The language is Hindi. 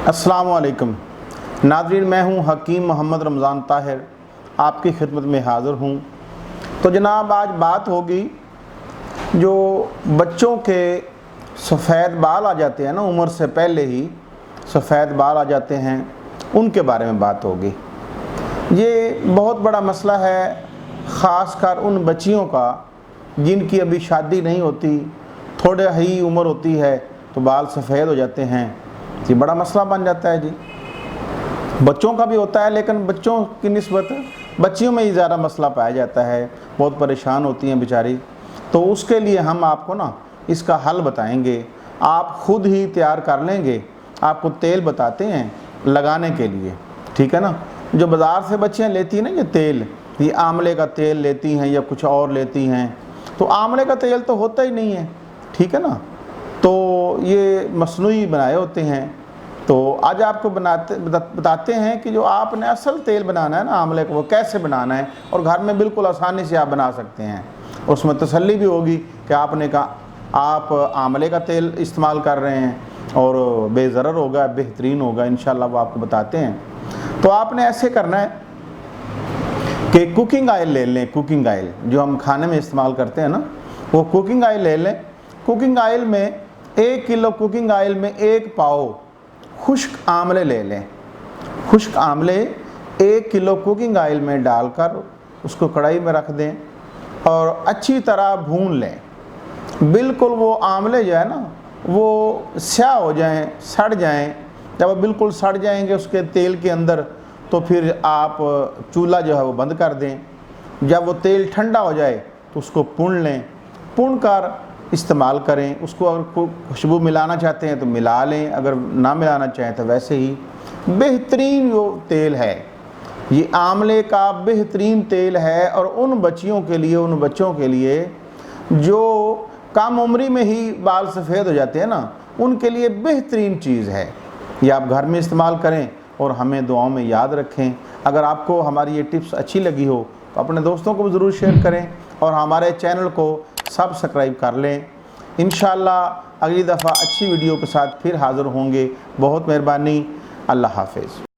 अस्सलाम वालेकुम नाज़रीन, मैं हूं हकीम मोहम्मद रमज़ान ताहिर, आपकी खिदमत में हाज़िर हूं। तो जनाब, आज बात होगी जो बच्चों के सफ़ेद बाल आ जाते हैं ना, उम्र से पहले ही सफ़ेद बाल आ जाते हैं, उनके बारे में बात होगी। ये बहुत बड़ा मसला है, ख़ास कर उन बच्चियों का जिनकी अभी शादी नहीं होती, थोड़े ही उम्र होती है तो बाल सफ़ेद हो जाते हैं। ये बड़ा मसला बन जाता है जी। बच्चों का भी होता है, लेकिन बच्चों की निस्बत बच्चियों में ही ज़्यादा मसला पाया जाता है, बहुत परेशान होती हैं बेचारी। तो उसके लिए हम आपको ना इसका हल बताएंगे, आप ख़ुद ही तैयार कर लेंगे। आपको तेल बताते हैं लगाने के लिए, ठीक है ना। जो बाज़ार से बच्चियाँ लेती हैं ना ये तेल, ये आंवले का तेल लेती हैं या कुछ और लेती हैं, तो आंवले का तेल तो होता ही नहीं है, ठीक है ना। तो ये मसनूई बनाए होते हैं। तो आज आपको बताते हैं कि जो आपने असल तेल बनाना है ना आंवले का, वो कैसे बनाना है, और घर में बिल्कुल आसानी से आप बना सकते हैं। उसमें तसल्ली भी होगी कि आपने कहा आप आंवले का तेल इस्तेमाल कर रहे हैं और बेज़रर होगा, बेहतरीन होगा इंशाल्लाह। वो आपको बताते हैं। तो आपने ऐसे करना है कि कुकिंग ऑयल ले लें। कुकिंग ऑयल जो हम खाने में इस्तेमाल करते हैं ना, वो कुकिंग ऑयल ले लें। कुकिंग ऑयल में 1 किलो कुकिंग ऑयल में 1 पाव खुश्क आंवले ले लें। खुश्क आंवले 1 किलो कुकिंग ऑयल में डालकर उसको कढ़ाई में रख दें और अच्छी तरह भून लें। बिल्कुल वो आंवले जो है ना वो स्याह हो जाएं, सड़ जाएं। जब वो बिल्कुल सड़ जाएंगे उसके तेल के अंदर, तो फिर आप चूल्हा जो है वो बंद कर दें। जब वो तेल ठंडा हो जाए तो उसको पुन लें, पुन कर इस्तेमाल करें। उसको अगर खुशबू मिलाना चाहते हैं तो मिला लें, अगर ना मिलाना चाहें तो वैसे ही। बेहतरीन वो तेल है, ये आंवले का बेहतरीन तेल है। और उन बच्चियों के लिए, उन बच्चों के लिए जो कम उम्री में ही बाल सफ़ेद हो जाते हैं ना, उनके लिए बेहतरीन चीज़ है। ये आप घर में इस्तेमाल करें और हमें दुआओं में याद रखें। अगर आपको हमारी ये टिप्स अच्छी लगी हो तो अपने दोस्तों को भी ज़रूर शेयर करें और हमारे चैनल को सब्सक्राइब कर लें। इंशाअल्लाह अगली दफ़ा अच्छी वीडियो के साथ फिर हाज़िर होंगे। बहुत मेहरबानी। अल्लाह हाफ़िज़।